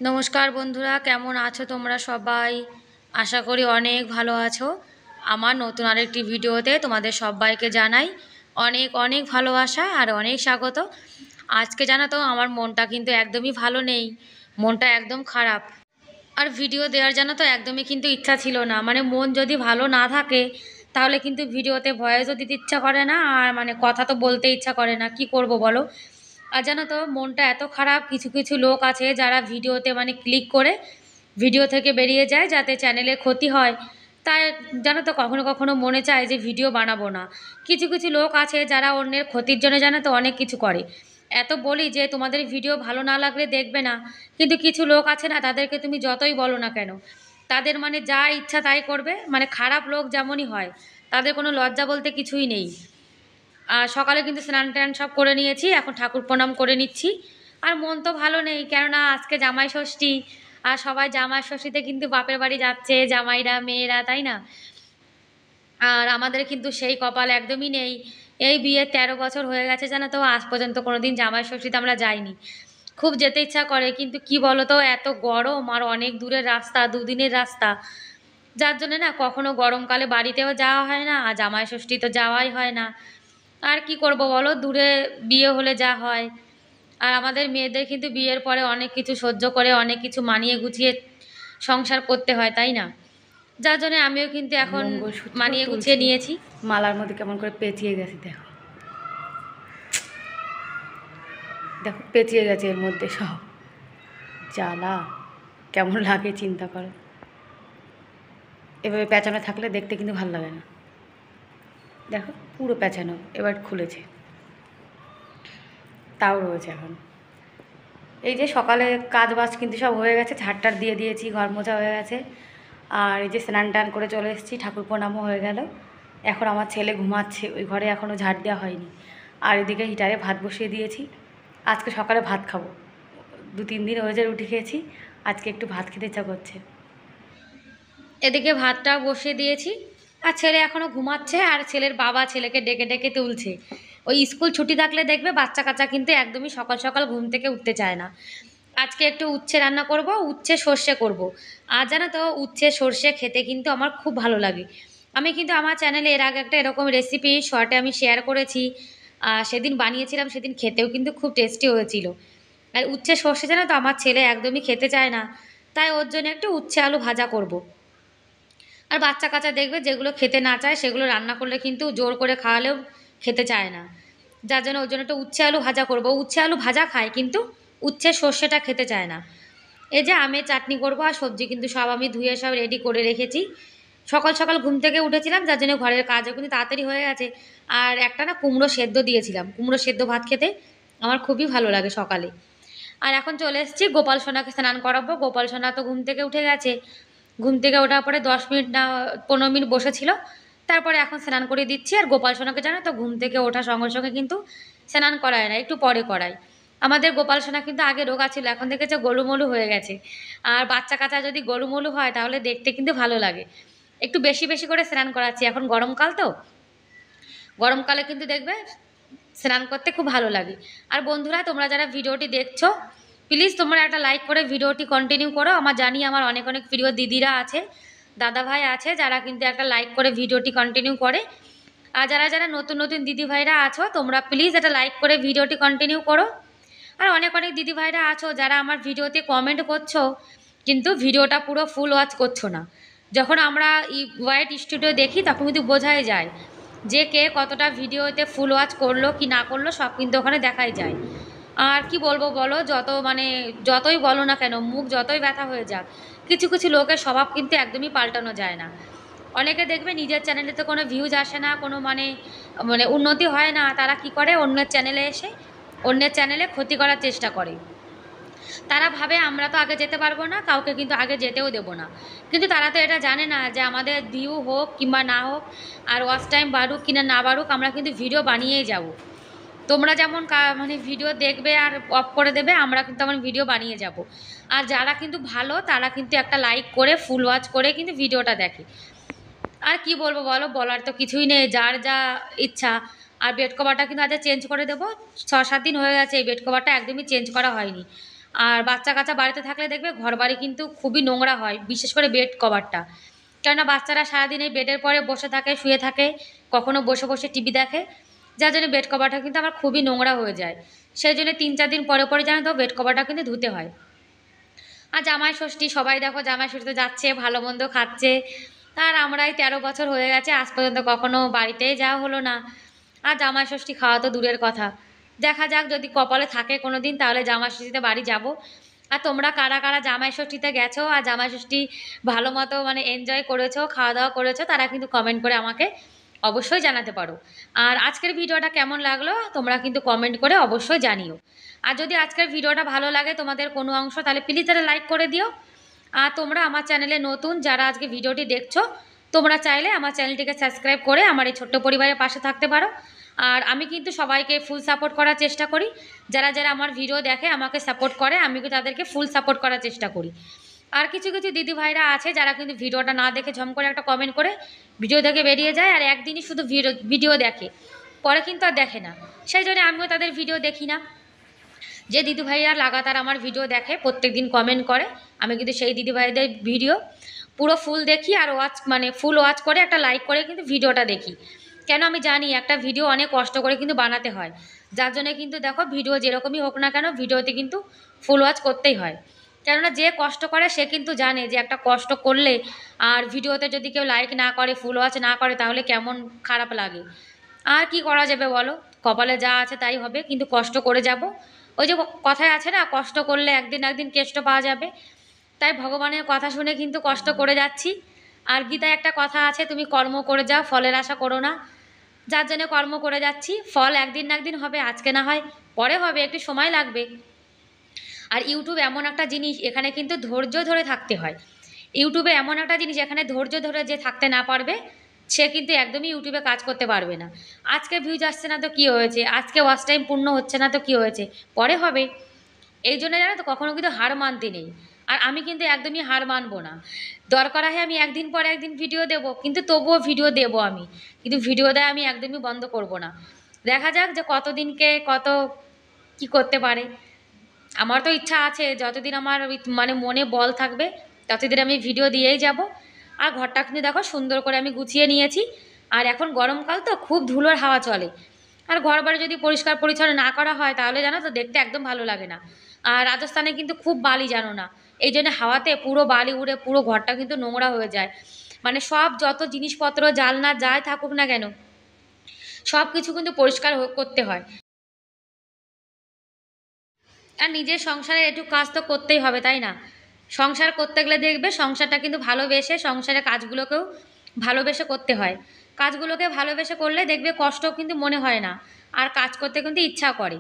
নমস্কার বন্ধুরা, কেমন আছো তোমরা সবাই? আশা করি অনেক ভালো আছো। আমার নতুন আরেকটি ভিডিওতে তোমাদের সবাইকে জানাই অনেক অনেক ভালোবাসা আর অনেক স্বাগত। আজকে জানো তো আমার মনটা কিন্তু একদমই ভালো নেই, মনটা একদম খারাপ। আর ভিডিও দেওয়ার জানো তো একদমই কিন্তু ইচ্ছা ছিল না। মানে মন যদি ভালো না থাকে তাহলে কিন্তু ভিডিওতে ভয়েসও দিতে ইচ্ছা করে না, আর মানে কথা তো বলতে ইচ্ছা করে না। কি করব বলো? আর জানো তো মনটা এত খারাপ, কিছু কিছু লোক আছে যারা ভিডিওতে মানে ক্লিক করে ভিডিও থেকে বেরিয়ে যায় যাতে চ্যানেলে ক্ষতি হয়। তাই জানো তো কখনো কখনো মনে চায় যে ভিডিও বানাবো না। কিছু কিছু লোক আছে যারা অন্যের ক্ষতির জন্য জানো তো অনেক কিছু করে। এত বলি যে তোমাদের ভিডিও ভালো না লাগলে দেখবে না, কিন্তু কিছু লোক আছে না, তাদেরকে তুমি যতই বলো না কেন তাদের মানে যা ইচ্ছা তাই করবে। মানে খারাপ লোক যেমনই হয় তাদের কোনো লজ্জা বলতে কিছুই নেই। আর সকালে কিন্তু স্নান টান সব করে নিয়েছি, এখন ঠাকুর প্রণাম করে নিচ্ছি। আর মন তো ভালো নেই, কেননা আজকে জামাই ষষ্ঠী। আর সবাই জামাই ষষ্ঠীতে কিন্তু বাপের বাড়ি যাচ্ছে, জামাইরা মেয়েরা, তাই না? আর আমাদের কিন্তু সেই কপাল একদমই নেই। এই বিয়ের 13 বছর হয়ে গেছে জানো তো, আজ পর্যন্ত কোনোদিন জামাই ষষ্ঠীতে আমরা যাইনি। খুব যেতে ইচ্ছা করে, কিন্তু কি বলো তো, এত গরম আর অনেক দূরের রাস্তা, দুদিনের রাস্তা, যার জন্য না কখনো গরমকালে বাড়িতেও যাওয়া হয় না, আর জামাই ষষ্ঠী তো যাওয়াই হয় না। আর কি করব বলো, দূরে বিয়ে হলে যা হয়। আর আমাদের মেয়েদের কিন্তু বিয়ের পরে অনেক কিছু সহ্য করে, অনেক কিছু মানিয়ে গুছিয়ে সংসার করতে হয়, তাই না? যার জন্য আমিও কিন্তু এখন মঙ্গলসূত্র মানিয়ে গুছিয়ে তুলছি, নিয়েছি। মালার মধ্যে কেমন করে পেঁচিয়ে গেছে দেখো, দেখো পেঁচিয়ে গেছে এর মধ্যে সব। জ্বালা, কেমন লাগে চিন্তা করো। এভাবে পেঁচানো থাকলে দেখতে কিন্তু ভালো লাগে না। দেখো পুরো পেঁচানো, এবার খুলেছে, তাও রয়েছে এখন। এই যে সকালে কাজ বাজ কিন্তু সব হয়ে গেছে, ঝাড়টার দিয়ে দিয়েছি, ঘর মোছা হয়ে গেছে। আর এই যে স্নান টান করে চলে এসেছি, ঠাকুর প্রণামও হয়ে গেল। এখন আমার ছেলে ঘুমাচ্ছে, ওই ঘরে এখনও ঝাড় দেওয়া হয়নি। আর এদিকে হিটারে ভাত বসিয়ে দিয়েছি। আজকে সকালে ভাত খাবো, 2-3 দিন হয়েছে রুটি খেয়েছি, আজকে একটু ভাত খেতে ইচ্ছা করছে। এদিকে ভাতটাও বসিয়ে দিয়েছি। আর ছেলে এখনও ঘুমাচ্ছে, আর ছেলের বাবা ছেলেকে ডেকে ডেকে তুলছে। ওই স্কুল ছুটি থাকলে দেখবে বাচ্চা কাচ্চা কিন্তু একদমই সকাল সকাল ঘুম থেকে উঠতে চায় না। আজকে একটু উচ্ছে রান্না করব, উচ্ছে সর্ষে করব। আর জানো তো উচ্ছে সর্ষে খেতে কিন্তু আমার খুব ভালো লাগে। আমি কিন্তু আমার চ্যানেলে এর আগে একটা এরকম রেসিপি শর্টে আমি শেয়ার করেছি। সেদিন বানিয়েছিলাম, সেদিন খেতেও কিন্তু খুব টেস্টি হয়েছিল। আর উচ্ছে সর্ষে জানো তো আমার ছেলে একদমই খেতে চায় না, তাই ওর জন্য একটু উচ্ছে আলু ভাজা করব। আর বাচ্চা কাচ্চা দেখবে যেগুলো খেতে না চায় সেগুলো রান্না করলে কিন্তু জোর করে খাওয়ালেও খেতে চায় না। যার জন্য ওর জন্য একটা উচ্ছে আলু ভাজা করব। উচ্ছে আলু ভাজা খায়, কিন্তু উচ্ছে সর্ষেটা খেতে চায় না। এই যে আমের চাটনি করব, আর সবজি কিন্তু সব আমি ধুয়ে সব রেডি করে রেখেছি। সকাল সকাল ঘুম থেকে উঠেছিলাম, যার জন্য ঘরের কাজও কিন্তু তাড়াতাড়ি হয়ে গেছে। আর একটা না কুমড়ো সেদ্ধ দিয়েছিলাম, কুমড়ো সেদ্ধ ভাত খেতে আমার খুবই ভালো লাগে সকালে। আর এখন চলে এসেছি গোপাল সোনাকে স্নান করাবো। গোপাল সোনা তো ঘুম থেকে উঠে গেছে। ঘুম থেকে ওঠার পরে 10 মিনিট না 15 মিনিট বসেছিল, তারপরে এখন স্নান করে দিচ্ছি। আর গোপাল সোনাকে জানো তো ঘুম থেকে ওঠার সঙ্গে সঙ্গে কিন্তু স্নান করায় না, একটু পরে করায়। আমাদের গোপাল সোনা কিন্তু আগে রোগা ছিল, এখন দেখেছে গোলুমলু হয়ে গেছে। আর বাচ্চা কাচ্চা যদি গোলুমলু হয় তাহলে দেখতে কিন্তু ভালো লাগে। একটু বেশি বেশি করে স্নান করাচ্ছি, এখন গরমকাল তো, গরমকালে কিন্তু দেখবে স্নান করতে খুব ভালো লাগে। আর বন্ধুরা, তোমরা যারা ভিডিওটি দেখছো প্লিজ তোমরা একটা লাইক করে ভিডিওটি কন্টিনিউ করো। আমার জানি আমার অনেক অনেক প্রিয় দিদিরা আছে, দাদা ভাই আছে, যারা কিন্তু একটা লাইক করে ভিডিওটি কন্টিনিউ করে। আর যারা যারা নতুন নতুন দিদি ভাইরা আছো তোমরা প্লিজ একটা লাইক করে ভিডিওটি কন্টিনিউ করো। আর অনেক অনেক দিদি ভাইরা আছো যারা আমার ভিডিওতে কমেন্ট করছো, কিন্তু ভিডিওটা পুরো ফুল ওয়াচ করছো না। যখন আমরা ওয়াইট স্টুডিও দেখি তখন কিন্তু বোঝাই যায় যে কে কতটা ভিডিওতে ফুল ওয়াচ করলো কি না করলো, সব কিন্তু ওখানে দেখাই যায়। আর কি বলবো বলো, যত মানে যতই বলো না কেন, মুখ যতই ব্যথা হয়ে যাক, কিছু কিছু লোকের স্বভাব কিন্তু একদমই পাল্টানো যায় না। অনেকে দেখবে নিজের চ্যানেলে তো কোনো ভিউজ আসে না, কোনো মানে মানে উন্নতি হয় না, তারা কি করে অন্যের চ্যানেলে এসে অন্যের চ্যানেলে ক্ষতি করার চেষ্টা করে। তারা ভাবে আমরা তো আগে যেতে পারবো না, কাউকে কিন্তু আগে যেতেও দেবো না। কিন্তু তারা তো এটা জানে না যে আমাদের ভিউ হোক কিংবা না হোক, আর ওয়াচ টাইম বাড়ুক কিনা না বাড়ুক, আমরা কিন্তু ভিডিও বানিয়েই যাব। তোমরা যেমন মানে ভিডিও দেখবে আর অফ করে দেবে, আমরা কিন্তু আমার ভিডিও বানিয়ে যাব। আর যারা কিন্তু ভালো তারা কিন্তু একটা লাইক করে ফুল ওয়াচ করে কিন্তু ভিডিওটা দেখে। আর কি বলবো বলো, বলার তো কিছুই নেই, যার যা ইচ্ছা। আর বেড কভারটা কিন্তু আজ চেঞ্জ করে দেবো, 6-7 দিন হয়ে গেছে এই বেড কভারটা একদমই চেঞ্জ করা হয়নি। আর বাচ্চা কাচ্চা বাড়িতে থাকলে দেখবে ঘর বাড়ি কিন্তু খুবই নোংরা হয়, বিশেষ করে বেড কভারটা। কেননা বাচ্চারা সারাদিন এই বেডের পরে বসে থাকে, শুয়ে থাকে, কখনো বসে বসে টিভি দেখে, যার জন্য বেড কভারটা কিন্তু আমার খুবই নোংরা হয়ে যায়। সেই জন্য 3-4 দিন পরে পরে জানো তো বেড কভারটা কিন্তু ধুতে হয়। আর জামাই ষষ্ঠী, সবাই দেখো জামাই ষষ্ঠীতে যাচ্ছে, ভালো মন্দ খাচ্ছে। আর আমরা এই 13 বছর হয়ে গেছে, আজ পর্যন্ত কখনো বাড়িতেই যাওয়া হলো না। আর জামাই ষষ্ঠী খাওয়া তো দূরের কথা। দেখা যাক, যদি কপালে থাকে কোনো দিন তাহলে জামাই ষষ্ঠীতে বাড়ি যাব। আর তোমরা কারা কারা জামাই ষষ্ঠীতে গেছো আর জামাই ষষ্ঠী ভালো মতো মানে এনজয় করেছো, খাওয়া দাওয়া করেছো, তারা কিন্তু কমেন্ট করে আমাকে অবশ্যই জানাতে পারো। আর আজকের ভিডিওটা কেমন লাগলো তোমরা কিন্তু কমেন্ট করে অবশ্যই জানিও। আর যদি আজকের ভিডিওটা ভালো লাগে তোমাদের কোনো অংশ, তাহলে প্লিজ তাহলে লাইক করে দিও। আর তোমরা আমার চ্যানেলে নতুন যারা আজকে ভিডিওটি দেখছো, তোমরা চাইলে আমার চ্যানেলটিকে সাবস্ক্রাইব করে আমার এই ছোট্ট পরিবারের পাশে থাকতে পারো। আর আমি কিন্তু সবাইকে ফুল সাপোর্ট করার চেষ্টা করি। যারা যারা আমার ভিডিও দেখে আমাকে সাপোর্ট করে, আমি কিন্তু তাদেরকে ফুল সাপোর্ট করার চেষ্টা করি। আর কিছু কিছু দিদি ভাইরা আছে যারা কিন্তু ভিডিওটা না দেখে ঝম করে একটা কমেন্ট করে ভিডিও দেখে বেরিয়ে যায়, আর একদিনই শুধু ভিডিও দেখে, পরে কিন্তু আর দেখে না। সেই জন্য আমিও তাদের ভিডিও দেখি না। যে দিদিভাইরা লাগাতার আমার ভিডিও দেখে, প্রত্যেক দিন কমেন্ট করে, আমি কিন্তু সেই দিদিভাইদের ভিডিও পুরো ফুল দেখি, আর ফুল ওয়াচ করে একটা লাইক করে কিন্তু ভিডিওটা দেখি। কেন আমি জানি একটা ভিডিও অনেক কষ্ট করে কিন্তু বানাতে হয়, যার জন্য কিন্তু দেখো ভিডিও যেরকমই হোক না কেন ভিডিওতে কিন্তু ফুল ওয়াচ করতেই হয়। কেননা যে কষ্ট করে সে কিন্তু জানে যে একটা কষ্ট করলে আর ভিডিওতে যদি কেউ লাইক না করে, ফুল ওয়াচ না করে, তাহলে কেমন খারাপ লাগে। আর কি করা যাবে বলো, কপালে যা আছে তাই হবে, কিন্তু কষ্ট করে যাব। ওই যে কথায় আছে না, কষ্ট করলে একদিন একদিন কেষ্ট পাওয়া যাবে। তাই ভগবানের কথা শুনে কিন্তু কষ্ট করে যাচ্ছি। আর গীতায় একটা কথা আছে, তুমি কর্ম করে যাও, ফলের আশা করো না। যার জন্য কর্ম করে যাচ্ছি, ফল একদিন না একদিন হবে, আজকে না হয় পরে হবে, একটু সময় লাগবে। আর ইউটিউব এমন একটা জিনিস, এখানে কিন্তু ধৈর্য ধরে থাকতে হয়। ইউটিউবে এমন একটা জিনিস, এখানে ধৈর্য ধরে যে থাকতে না পারবে সে কিন্তু একদমই ইউটিউবে কাজ করতে পারবে না। আজকে ভিউজ আসছে না তো কী হয়েছে, আজকে ওয়াচ টাইম পূর্ণ হচ্ছে না তো কী হয়েছে, পরে হবে। এই জন্য জানো তো কখনো কিন্তু হার মানতে নেই। আর আমি কিন্তু একদমই হার মানবো না। দরকার হয় আমি একদিন পর একদিন ভিডিও দেবো, কিন্তু তবুও ভিডিও দেবো আমি, কিন্তু ভিডিও দেয় আমি একদমই বন্ধ করব না। দেখা যাক যে কতদিনকে কত কি করতে পারে। আমার তো ইচ্ছা আছে যতদিন আমার মনে বল থাকবে ততদিন আমি ভিডিও দিয়েই যাব। আর ঘরটা কিন্তু দেখো সুন্দর করে আমি গুছিয়ে নিয়েছি। আর এখন গরমকাল তো খুব ধুলোর হাওয়া চলে, আর ঘর বাড়ি যদি পরিষ্কার পরিচ্ছন্ন না করা হয় তাহলে জানো তো দেখতে একদম ভালো লাগে না। আর রাজস্থানে কিন্তু খুব বালি, জানো না, এই জন্য হাওয়াতে পুরো বালি উড়ে পুরো ঘরটা কিন্তু নোংরা হয়ে যায়। সব যত জিনিসপত্র জালনা যাই থাকুক না কেন সব কিছু কিন্তু পরিষ্কার করতে হয়। আর নিজের সংসারে একটু কাজ তো করতেই হবে, তাই না? সংসার করতে গেলে দেখবে সংসারটা কিন্তু ভালোবেসে, সংসারের কাজগুলোকেও ভালোবেসে করতে হয়। কাজগুলোকে ভালোবেসে করলে দেখবে কষ্ট কিন্তু মনে হয় না, আর কাজ করতে কিন্তু ইচ্ছা করে।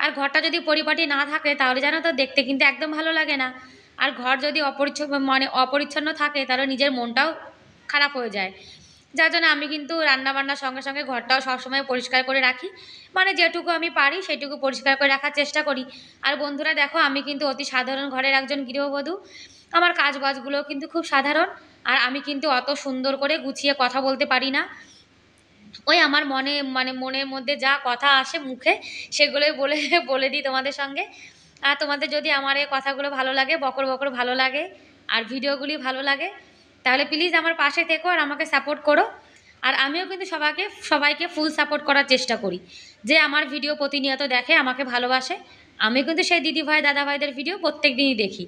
আর ঘরটা যদি পরিপাটি না থাকে তাহলে জানো তো দেখতে কিন্তু একদম ভালো লাগে না। আর ঘর যদি অপরিচ্ছন্ন থাকে তাহলে নিজের মনটাও খারাপ হয়ে যায়। যার জন্য আমি কিন্তু রান্নাবান্নার সঙ্গে সঙ্গে ঘরটাও সবসময় পরিষ্কার করে রাখি। যেটুকু আমি পারি সেটুকু পরিষ্কার করে রাখার চেষ্টা করি। আর বন্ধুরা দেখো, আমি কিন্তু অতি সাধারণ ঘরের একজন গৃহবধূ। আমার কাজবাজগুলো কিন্তু খুব সাধারণ। আর আমি কিন্তু অত সুন্দর করে গুছিয়ে কথা বলতে পারি না। ওই আমার মনের মধ্যে যা কথা আসে মুখে সেগুলোই বলে বলে দিই তোমাদের সঙ্গে। আর তোমাদের যদি আমার এই কথাগুলো ভালো লাগে, বকর বকর ভালো লাগে, আর ভিডিওগুলি ভালো লাগে, তাহলে প্লিজ আমার পাশে থেকো আর আমাকে সাপোর্ট করো। আর আমিও কিন্তু সবাইকে ফুল সাপোর্ট করার চেষ্টা করি। যে আমার ভিডিও প্রতিনিয়ত দেখে, আমাকে ভালোবাসে, আমি কিন্তু সেই দিদিভাই দাদাভাইদের ভিডিও প্রত্যেক দিনই দেখি।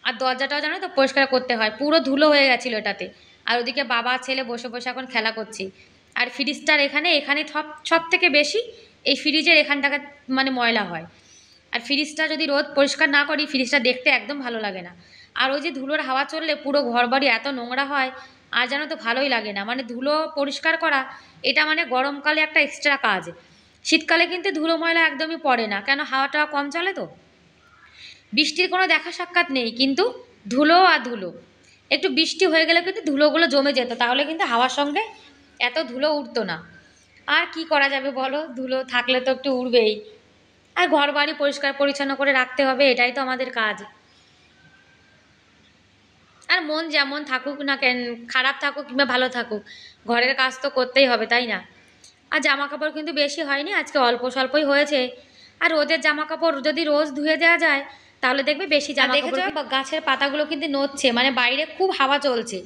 আর দরজাটাও জানো তো পরিষ্কার করতে হয়, পুরো ধুলো হয়ে গেছিলো এটাতে। আর ওদিকে বাবা ছেলে বসে বসে এখন খেলা করছি। আর ফ্রিজটার এখানে সব থেকে বেশি এই ফ্রিজের এখানটাকে ময়লা হয়। আর ফ্রিজটা যদি রোজ পরিষ্কার না করি ফ্রিজটা দেখতে একদম ভালো লাগে না। আর ওই যে ধুলোর হাওয়া চললে পুরো ঘর বাড়ি এত নোংরা হয়, আর জানো তো ভালোই লাগে না। ধুলো পরিষ্কার করা এটা গরমকালে একটা এক্সট্রা কাজ। শীতকালে কিন্তু ধুলো ময়লা একদমই পড়ে না, কেন হাওয়াটা কম চলে তো। বৃষ্টির কোনো দেখা সাক্ষাৎ নেই, কিন্তু ধুলো আর ধুলো। একটু বৃষ্টি হয়ে গেলে কিন্তু ধুলোগুলো জমে যেত, তাহলে কিন্তু হাওয়ার সঙ্গে এত ধুলো উঠতো না। আর কি করা যাবে বলো, ধুলো থাকলে তো একটু উড়বেই। আর ঘর বাড়ি পরিষ্কার পরিচ্ছন্ন করে রাখতে হবে, এটাই তো আমাদের কাজ। আর মন যেমন থাকুক না কেন, খারাপ থাকুক কিংবা ভালো থাকুক, ঘরের কাজ তো করতেই হবে, তাই না? আর জামা কাপড় কিন্তু বেশি হয়নি, আজকে অল্প স্বল্পই হয়েছে। আর রোদের জামা কাপড় যদি রোজ ধুয়ে দেওয়া যায় তাহলে দেখবে বেশি জামা কাপড়। গাছের পাতাগুলো কিন্তু নড়ছে, মানে বাইরে খুব হাওয়া চলছে।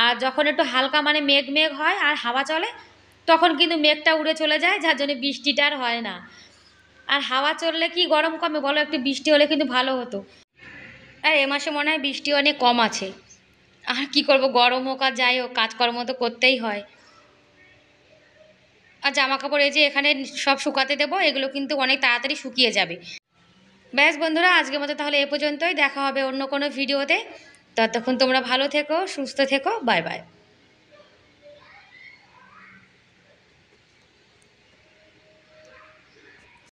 আর যখন একটু হালকা মানে মেঘ মেঘ হয় আর হাওয়া চলে, তখন কিন্তু মেঘটা উড়ে চলে যায়, যার জন্য বৃষ্টিটা আর হয় না। আর হাওয়া চললে কি গরম কমে বলো? একটু বৃষ্টি হলে কিন্তু ভালো হতো। আর এ মাসে মনে হয় বৃষ্টি অনেক কম আছে। আর কি করব, গরম হোক আর যাই হোক, কাজকর্ম তো করতেই হয়। আর জামা কাপড় এই যে এখানে সব শুকাতে দেবো, এগুলো কিন্তু অনেক তাড়াতাড়ি শুকিয়ে যাবে। ব্যাস বন্ধুরা, আজকের মতো তাহলে এ পর্যন্তই। দেখা হবে অন্য কোনো ভিডিওতে। ততক্ষণ তোমরা ভালো থেকো, সুস্থ থেকো। Bye bye.